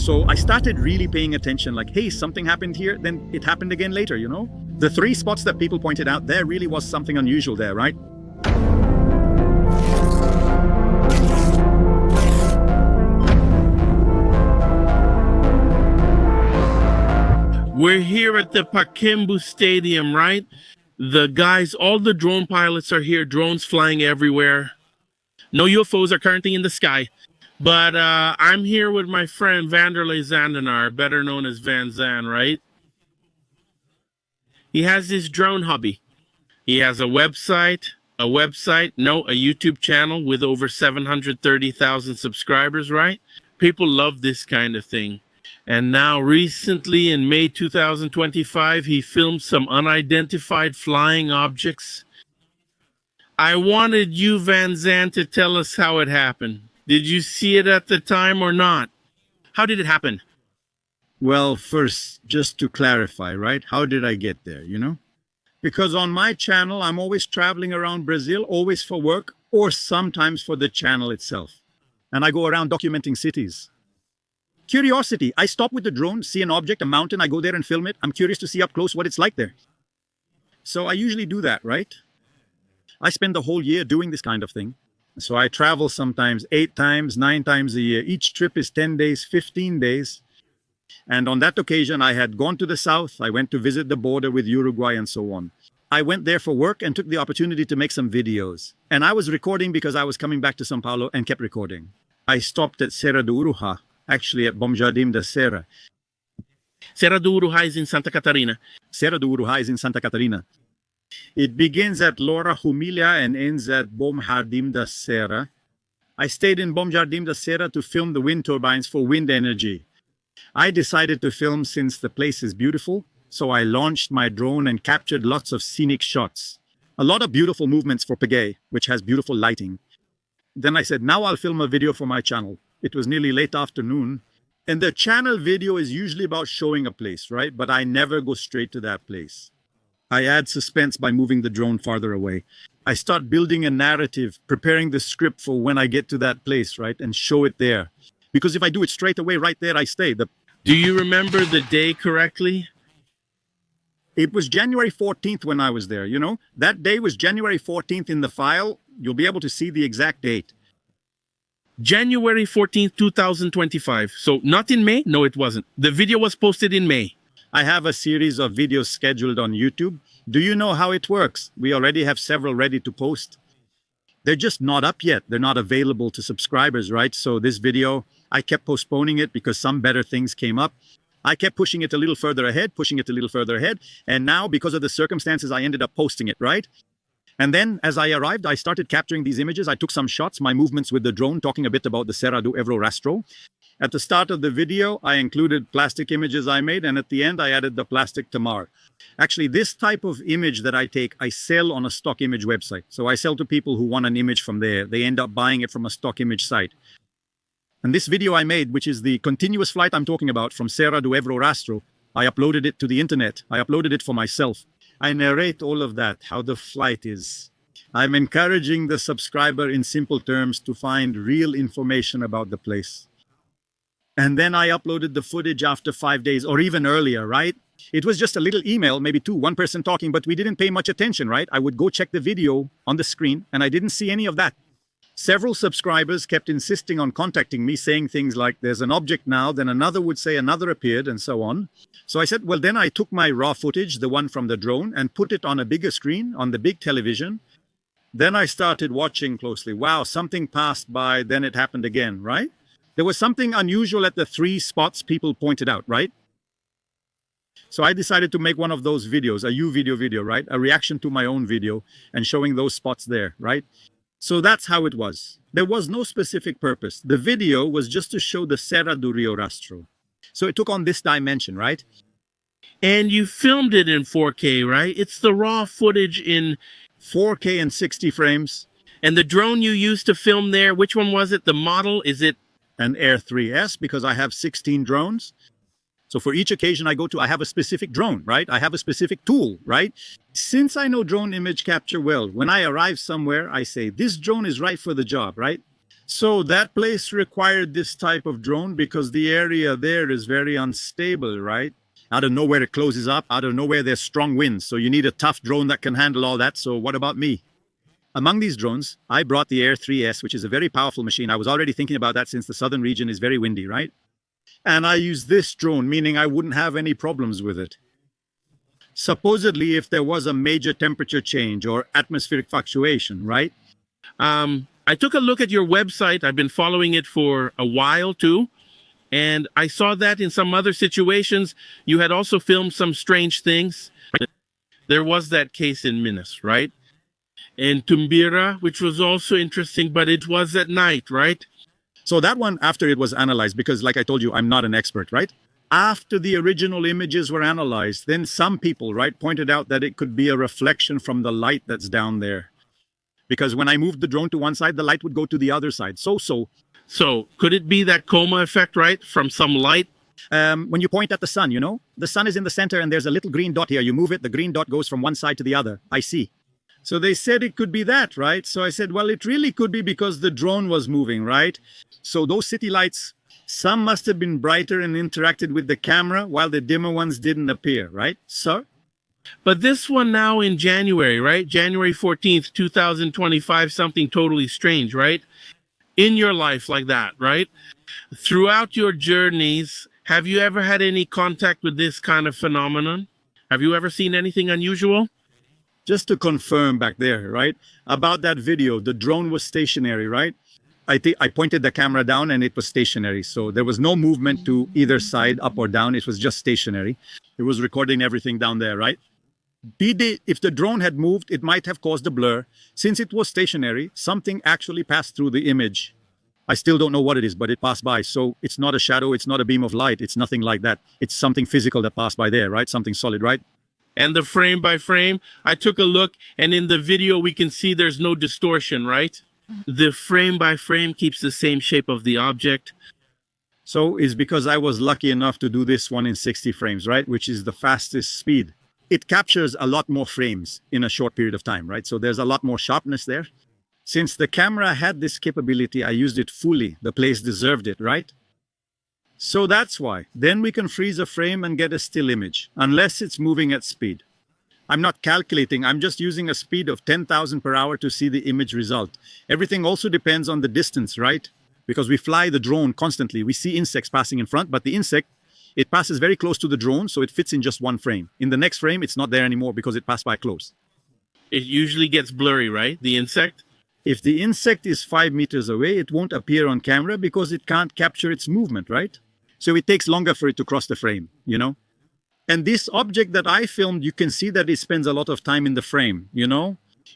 So I started really paying attention, like, hey, something happened here, then it happened again later, you know? The 3 spots that people pointed out, there really was something unusual there, right? We're here at the Pakembu Stadium, right? The guys, all the drone pilots are here, drones flying everywhere. No UFOs are currently in the sky. But I'm here with my friend Vanderlei Zandenaar, better known as Van Zan, right? He has his drone hobby. He has a YouTube channel with over 730,000 subscribers, right? People love this kind of thing. And now recently in May 2025, he filmed some unidentified flying objects. I wanted you, Van Zan, to tell us how it happened. Did you see it at the time or not? How did it happen? Well, first, just to clarify, right? How did I get there, you know? Because on my channel, I'm always traveling around Brazil, always for work, or sometimes for the channel itself. And I go around documenting cities. Curiosity. I stop with the drone, see an object, a mountain, I go there and film it. I'm curious to see up close what it's like there. So I usually do that, right? I spend the whole year doing this kind of thing. So I travel sometimes 8 times, 9 times a year. Each trip is 10 days, 15 days. And on that occasion, I had gone to the south. I went to visit the border with Uruguay and so on. I went there for work and took the opportunity to make some videos. And I was recording because I was coming back to São Paulo and kept recording. I stopped at Serra do Uruhá, actually at Bom Jardim da Serra. Serra do Uruhá is in Santa Catarina. Serra do Uruhá is in Santa Catarina. It begins at Loura Humilha and ends at Bom Jardim da Serra. I stayed in Bom Jardim da Serra to film the wind turbines for wind energy. I decided to film since the place is beautiful, so I launched my drone and captured lots of scenic shots. A lot of beautiful movements for Pagay, which has beautiful lighting. Then I said, now I'll film a video for my channel. It was nearly late afternoon. And the channel video is usually about showing a place, right? But I never go straight to that place. I add suspense by moving the drone farther away. I start building a narrative, preparing the script for when I get to that place, right? And show it there. Because if I do it straight away, right there, I stay. Do you remember the day correctly? It was January 14th when I was there, you know? That day was January 14th in the file. You'll be able to see the exact date. January 14th, 2025. So not in May? No, it wasn't. The video was posted in May. I have a series of videos scheduled on YouTube. Do you know how it works? We already have several ready to post. They're just not up yet. They're not available to subscribers, right? So this video, I kept postponing it because some better things came up. I kept pushing it a little further ahead, And now, because of the circumstances, I ended up posting it, right? And then, as I arrived, I started capturing these images. I took some shots, my movements with the drone, talking a bit about the Serra do Evro Rastro. At the start of the video, I included plastic images I made, and at the end, I added the plastic tamar. Actually, this type of image that I take, I sell on a stock image website. So I sell to people who want an image from there. They end up buying it from a stock image site. And this video I made, which is the continuous flight I'm talking about from Serra do Evro Rastro, I uploaded it to the internet. I uploaded it for myself. I narrate all of that, how the flight is. I'm encouraging the subscriber in simple terms to find real information about the place. And then I uploaded the footage after 5 days or even earlier, right? It was just a little email, maybe 2, one person talking, but we didn't pay much attention, right? I would go check the video on the screen and I didn't see any of that. Several subscribers kept insisting on contacting me, saying things like, there's an object now, then another would say another appeared, and so on. So I said, well, then I took my raw footage, the one from the drone, and put it on a bigger screen, on the big television. Then I started watching closely. Wow, something passed by, then it happened again, right? There was something unusual at the 3 spots people pointed out, right? So I decided to make one of those videos, a video, right? A reaction to my own video and showing those spots there, right? So that's how it was. There was no specific purpose. The video was just to show the Serra do Rio Rastro. So it took on this dimension, right? And you filmed it in 4K, right? It's the raw footage in 4K and 60 frames. And the drone you used to film there, which one was it? The model, is it? An Air 3S, because I have 16 drones. So for each occasion I go to, I have a specific drone, right? I have a specific tool, right? Since I know drone image capture well, when I arrive somewhere, I say, this drone is right for the job, right? So that place required this type of drone because the area there is very unstable, right? Out of nowhere it closes up, out of nowhere there's strong winds. So you need a tough drone that can handle all that. So what about me? Among these drones, I brought the Air 3S, which is a very powerful machine. I was already thinking about that since the southern region is very windy, right? And I used this drone, meaning I wouldn't have any problems with it. Supposedly, if there was a major temperature change or atmospheric fluctuation, right? I took a look at your website. I've been following it for a while too. And I saw that in some other situations, you had also filmed some strange things. There was that case in Minas, right? In Tumbira, which was also interesting, but it was at night, right? So that one, after it was analyzed, because like I told you, I'm not an expert, right? After the original images were analyzed, then some people, right, pointed out that it could be a reflection from the light that's down there. Because when I moved the drone to one side, the light would go to the other side. So could it be that coma effect, right? From some light? When you point at the sun, the sun is in the center and there's a little green dot here. You move it, the green dot goes from one side to the other. I see. So they said it could be that, right? So I said, well, it really could be because the drone was moving, right? So those city lights, some must have been brighter and interacted with the camera while the dimmer ones didn't appear, right, sir? But this one now in January, right? January 14th, 2025, something totally strange, right? In your life like that, right? Throughout your journeys, have you ever had any contact with this kind of phenomenon? Have you ever seen anything unusual? Just to confirm back there, right? About that video, the drone was stationary, right? I think I pointed the camera down and it was stationary. So there was no movement to either side, up or down. It was just stationary. It was recording everything down there, right? If the drone had moved, it might have caused a blur. Since it was stationary, something actually passed through the image. I still don't know what it is, but it passed by. So it's not a shadow, it's not a beam of light, it's nothing like that. It's something physical that passed by there, right? Something solid, right? And the frame by frame, I took a look, and in the video we can see there's no distortion, right? The frame by frame keeps the same shape of the object. So it's because I was lucky enough to do this one in 60 frames, right? Which is the fastest speed. It captures a lot more frames in a short period of time, right? So there's a lot more sharpness there. Since the camera had this capability, I used it fully. The place deserved it, right? So that's why. Then we can freeze a frame and get a still image, unless it's moving at speed. I'm not calculating, I'm just using a speed of 10,000 per hour to see the image result. Everything also depends on the distance, right? Because we fly the drone constantly. We see insects passing in front, but the insect, it passes very close to the drone, so it fits in just one frame. In the next frame, it's not there anymore because it passed by close. It usually gets blurry, right? The insect? If the insect is 5 meters away, it won't appear on camera because it can't capture its movement, right? So it takes longer for it to cross the frame, And this object that I filmed, you can see that it spends a lot of time in the frame,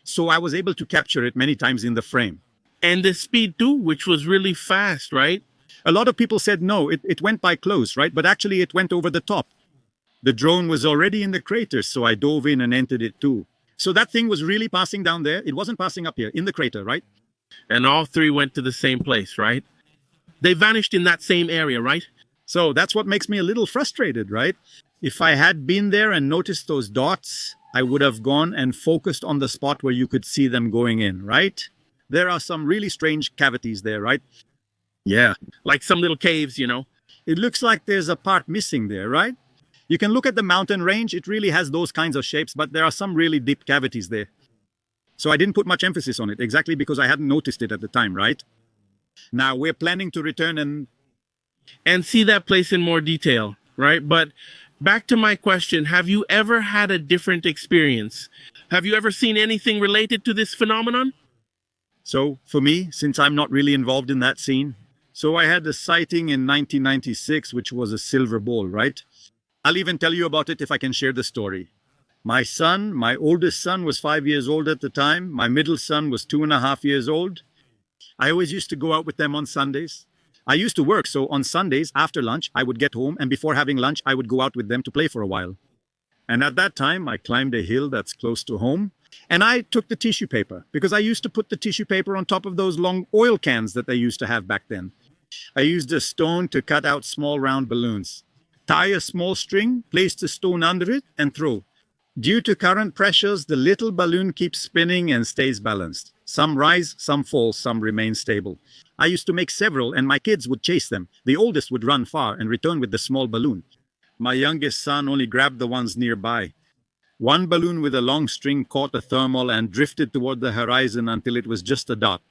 So I was able to capture it many times in the frame. And the speed too, which was really fast, right? A lot of people said no, it went by close, right? But actually it went over the top. The drone was already in the crater, so I dove in and entered it too. So that thing was really passing down there. It wasn't passing up here, in the crater, right? And all three went to the same place, right? They vanished in that same area, right? So that's what makes me a little frustrated, right? If I had been there and noticed those dots, I would have gone and focused on the spot where you could see them going in, right? There are some really strange cavities there, right? Yeah. Like some little caves, It looks like there's a part missing there, right? You can look at the mountain range. It really has those kinds of shapes, but there are some really deep cavities there. So I didn't put much emphasis on it, exactly because I hadn't noticed it at the time, right? Now we're planning to return and see that place in more detail, right? But back to my question, have you ever had a different experience? Have you ever seen anything related to this phenomenon? So for me, since I'm not really involved in that scene, so I had a sighting in 1996, which was a silver ball, right? I'll even tell you about it if I can share the story. My oldest son was 5 years old at the time. My middle son was 2.5 years old. I always used to go out with them on Sundays. I used to work, so on Sundays after lunch, I would get home, and before having lunch, I would go out with them to play for a while. And at that time, I climbed a hill that's close to home, and I took the tissue paper, because I used to put the tissue paper on top of those long oil cans that they used to have back then. I used a stone to cut out small round balloons. Tie a small string, place the stone under it, and throw. Due to current pressures, the little balloon keeps spinning and stays balanced. Some rise, some fall, some remain stable. I used to make several, and my kids would chase them. The oldest would run far and return with the small balloon. My youngest son only grabbed the ones nearby. One balloon with a long string caught a thermal and drifted toward the horizon until it was just a dot.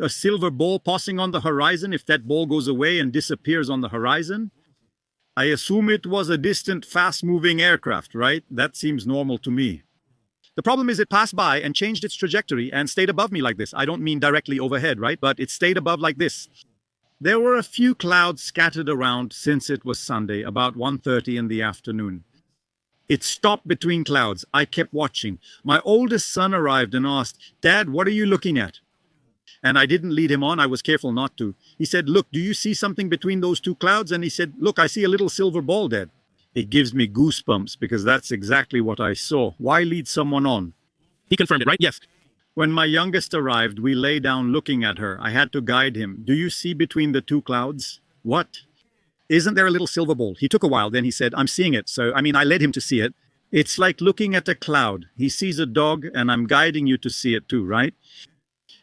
A silver ball passing on the horizon, if that ball goes away and disappears on the horizon, I assume it was a distant, fast-moving aircraft, right? That seems normal to me. The problem is it passed by and changed its trajectory and stayed above me like this. I don't mean directly overhead, right? But it stayed above like this. There were a few clouds scattered around since it was Sunday, about 1:30 in the afternoon. It stopped between clouds. I kept watching. My oldest son arrived and asked, "Dad, what are you looking at?" And I didn't lead him on. I was careful not to. He said, "Look, do you see something between those two clouds?" And he said, "Look, I see a little silver ball, Dad." It gives me goosebumps because that's exactly what I saw. Why lead someone on? He confirmed it, right? Yes. When my youngest arrived, we lay down looking at her. I had to guide him. "Do you see between the two clouds?" "What?" "Isn't there a little silver ball?" He took a while, then he said, "I'm seeing it." So, I led him to see it. It's like looking at a cloud. He sees a dog, and I'm guiding you to see it too, right?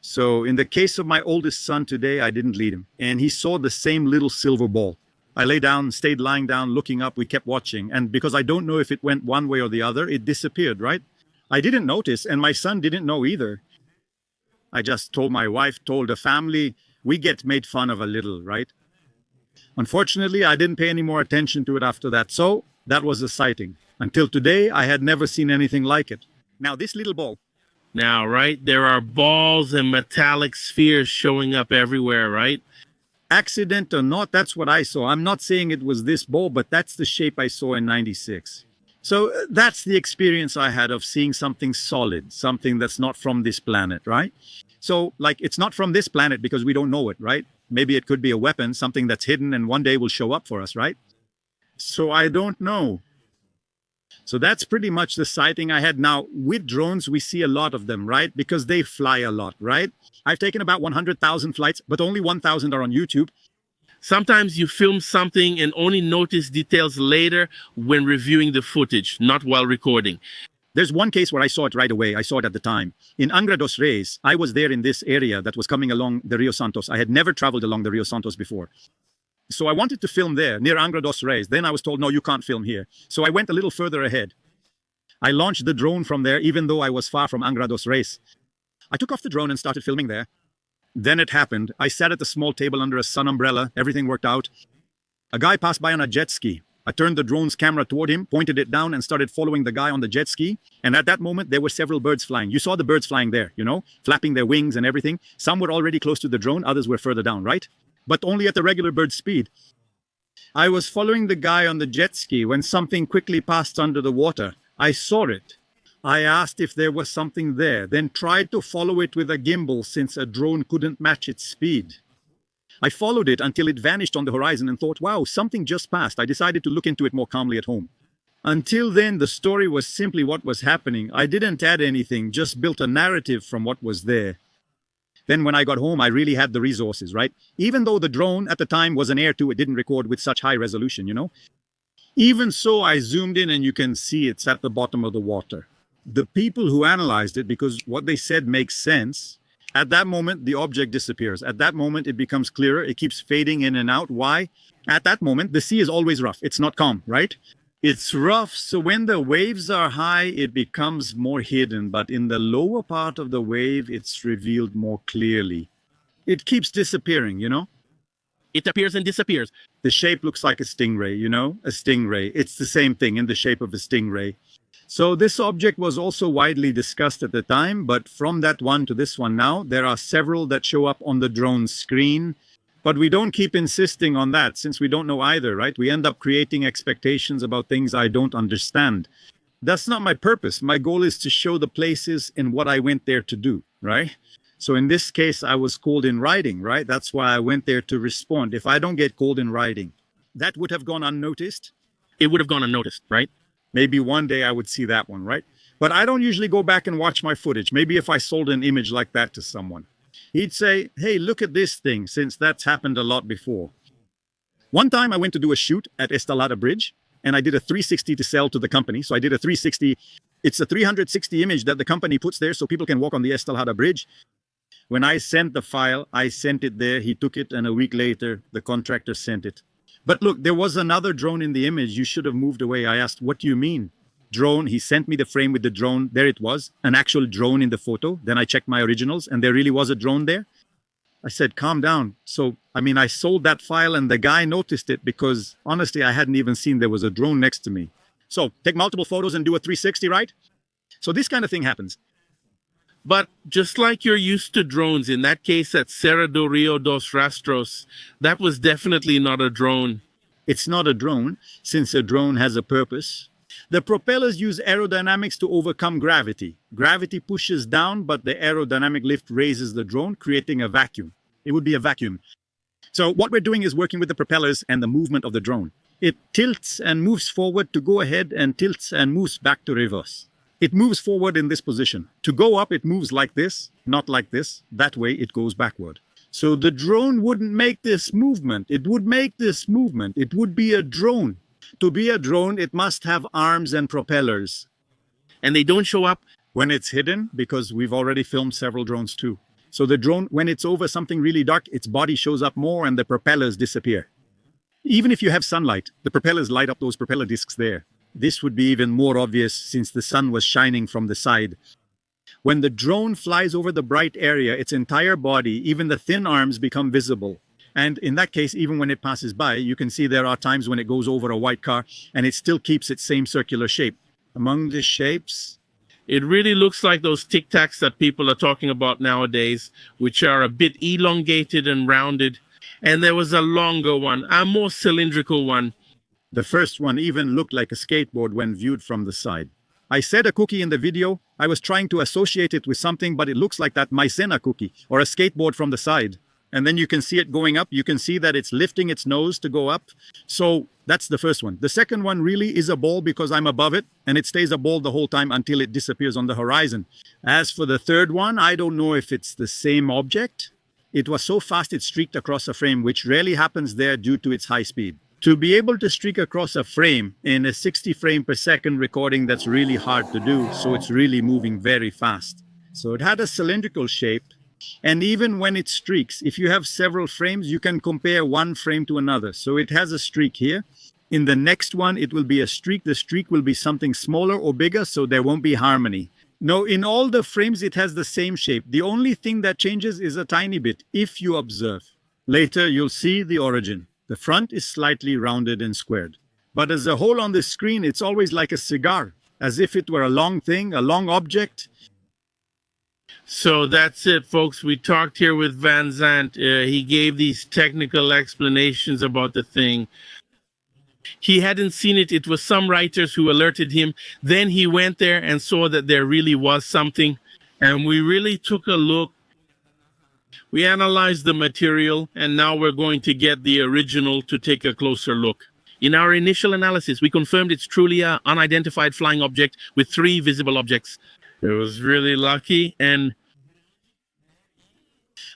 So, in the case of my oldest son today, I didn't lead him, and he saw the same little silver ball. I lay down, stayed lying down, looking up. We kept watching, and because I don't know if it went one way or the other, it disappeared, right? I didn't notice, and my son didn't know either. I just told my wife, told the family, we get made fun of a little, right? Unfortunately, I didn't pay any more attention to it after that, so that was a sighting. Until today, I had never seen anything like it. Now, this little ball. Now, right, there are balls and metallic spheres showing up everywhere, right? Accident or not, that's what I saw. I'm not saying it was this ball, but that's the shape I saw in '96. So that's the experience I had of seeing something solid, something that's not from this planet, right? So, it's not from this planet because we don't know it, right? Maybe it could be a weapon, something that's hidden and one day will show up for us, right? So I don't know. So that's pretty much the sighting I had. Now, with drones, we see a lot of them, right? Because they fly a lot, right? I've taken about 100,000 flights, but only 1,000 are on YouTube. Sometimes you film something and only notice details later when reviewing the footage, not while recording. There's one case where I saw it right away. I saw it at the time. In Angra dos Reis, I was there in this area that was coming along the Rio Santos. I had never traveled along the Rio Santos before. So I wanted to film there, near Angra dos Reis. Then I was told, no, you can't film here. So I went a little further ahead. I launched the drone from there, even though I was far from Angra dos Reis. I took off the drone and started filming there. Then it happened. I sat at a small table under a sun umbrella. Everything worked out. A guy passed by on a jet ski. I turned the drone's camera toward him, pointed it down, and started following the guy on the jet ski. And at that moment, there were several birds flying. You saw the birds flying there, flapping their wings and everything. Some were already close to the drone, others were further down, right? But only at the regular bird speed. I was following the guy on the jet ski when something quickly passed under the water. I saw it. I asked if there was something there, then tried to follow it with a gimbal since a drone couldn't match its speed. I followed it until it vanished on the horizon and thought, wow, something just passed. I decided to look into it more calmly at home. Until then, the story was simply what was happening. I didn't add anything, just built a narrative from what was there. Then when I got home, I really had the resources, right? Even though the drone at the time was an Air 2, it didn't record with such high resolution, Even so, I zoomed in and you can see it's at the bottom of the water. The people who analyzed it, because what they said makes sense, at that moment, the object disappears. At that moment, it becomes clearer. It keeps fading in and out. Why? At that moment, the sea is always rough. It's not calm, right? It's rough, so when the waves are high, it becomes more hidden. But in the lower part of the wave, it's revealed more clearly. It keeps disappearing, It appears and disappears. The shape looks like a stingray, a stingray. It's the same thing in the shape of a stingray. So this object was also widely discussed at the time, but from that one to this one now, there are several that show up on the drone screen. But we don't keep insisting on that since we don't know either, right? We end up creating expectations about things I don't understand. That's not my purpose. My goal is to show the places and what I went there to do, right? So in this case, I was called in writing, right? That's why I went there to respond. If I don't get called in writing, that would have gone unnoticed. It would have gone unnoticed, right? Maybe one day I would see that one, right? But I don't usually go back and watch my footage. Maybe if I sold an image like that to someone, he'd say, hey, look at this thing, since that's happened a lot before. One time I went to do a shoot at Estelada Bridge, and I did a 360 to sell to the company. So I did a 360. It's a 360 image that the company puts there so people can walk on the Estelada Bridge. When I sent the file, I sent it there. He took it, and a week later, the contractor sent it. But look, there was another drone in the image. You should have moved away. I asked, what do you mean? Drone. He sent me the frame with the drone. There it was, an actual drone in the photo. Then I checked my originals, and there really was a drone there. I said, calm down. So, I sold that file, and the guy noticed it because, honestly, I hadn't even seen there was a drone next to me. So, take multiple photos and do a 360, right? So this kind of thing happens. But just like you're used to drones, in that case at Serra do Rio dos Rastros, that was definitely not a drone. It's not a drone, since a drone has a purpose. The propellers use aerodynamics to overcome gravity. Gravity pushes down, but the aerodynamic lift raises the drone, creating a vacuum. It would be a vacuum. So what we're doing is working with the propellers and the movement of the drone. It tilts and moves forward to go ahead and tilts and moves back to reverse. It moves forward in this position. To go up, it moves like this, not like this. That way, it goes backward. So the drone wouldn't make this movement. It would make this movement. It would be a drone. To be a drone, it must have arms and propellers. And they don't show up When it's hidden, because we've already filmed several drones too. So the drone, when it's over something really dark, its body shows up more and the propellers disappear. Even if you have sunlight, the propellers light up those propeller discs there. This would be even more obvious since the sun was shining from the side. When the drone flies over the bright area, its entire body, even the thin arms, become visible. And in that case, even when it passes by, you can see there are times when it goes over a white car and it still keeps its same circular shape. Among the shapes, it really looks like those Tic Tacs that people are talking about nowadays, which are a bit elongated and rounded. And there was a longer one, a more cylindrical one. the first one even looked like a skateboard when viewed from the side. I said a cookie in the video. I was trying to associate it with something, but it looks like that maizena cookie or a skateboard from the side. And then you can see it going up. You can see that it's lifting its nose to go up. So that's the first one. The second one really is a ball because I'm above it, and it stays a ball the whole time until it disappears on the horizon. As for the third one, I don't know if it's the same object. It was so fast it streaked across a frame, which rarely happens there due to its high speed. To be able to streak across a frame in a 60 frame per second recording, that's really hard to do, so it's really moving very fast. So it had a cylindrical shape, and even when it streaks, if you have several frames, you can compare one frame to another. So it has a streak here. In the next one, it will be a streak. The streak will be something smaller or bigger, so there won't be harmony. No, in all the frames, it has the same shape. The only thing that changes is a tiny bit, if you observe. Later, you'll see the origin. The front is slightly rounded and squared. But as a whole on the screen, it's always like a cigar, as if it were a long thing, a long object. So that's it, folks. We talked here with Van Zandt. He gave these technical explanations about the thing. He hadn't seen it. It was some writers who alerted him. Then he went there and saw that there really was something. And we really took a look. We analyzed the material, and now we're going to get the original to take a closer look. In our initial analysis, we confirmed it's truly an unidentified flying object with 3 visible objects. It was really lucky, and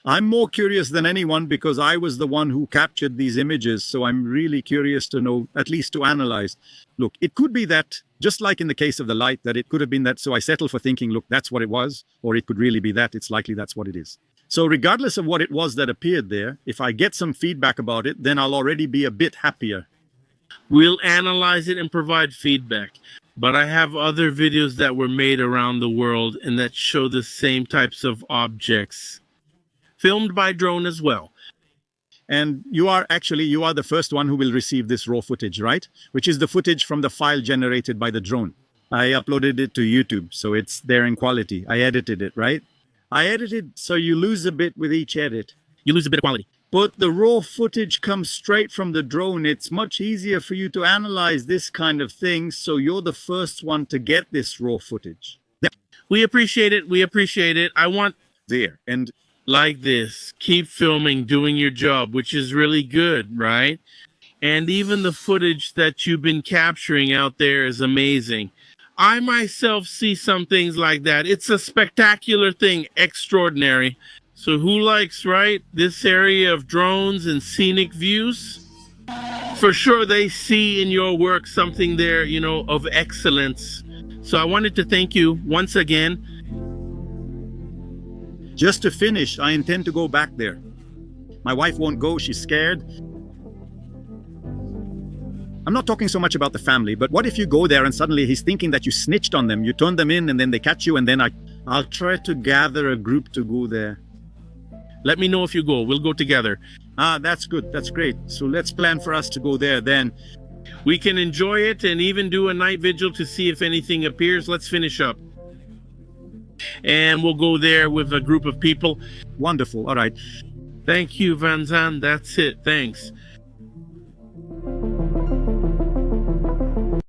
I'm more curious than anyone because I was the one who captured these images, so I'm really curious to know, at least to analyze. Look, it could be that, just like in the case of the light, that it could have been that, so I settle for thinking, look, that's what it was, or it could really be that, it's likely that's what it is. So regardless of what it was that appeared there, if I get some feedback about it, then I'll already be a bit happier. we'll analyze it and provide feedback. But I have other videos that were made around the world and that show the same types of objects, filmed by drone as well. And you are the first one who will receive this raw footage, right? Which is the footage from the file generated by the drone. I uploaded it to YouTube, so it's there in quality. I edited it, right? I edited, so you lose a bit with each edit. You lose a bit of quality. But the raw footage comes straight from the drone. It's much easier for you to analyze this kind of thing, so you're the first one to get this raw footage. We appreciate it. We appreciate it. I want There. And like this. Keep filming, doing your job, which is really good, right? And even the footage that you've been capturing out there is amazing. I myself see some things like that. It's a spectacular thing, extraordinary. So who likes, right, this area of drones and scenic views? For sure they see in your work something there, you know, of excellence. So I wanted to thank you once again. Just to finish, I intend to go back there. My wife won't go, she's scared. I'm not talking so much about the family, but what if you go there and suddenly he's thinking that you snitched on them, you turn them in and then they catch you and then I'll try to gather a group to go there. Let me know if you go. We'll go together. Ah, that's good. That's great. So let's plan for us to go there then. We can enjoy it and even do a night vigil to see if anything appears. Let's finish up. And we'll go there with a group of people. Wonderful. All right. Thank you, Van Zandt. That's it. Thanks.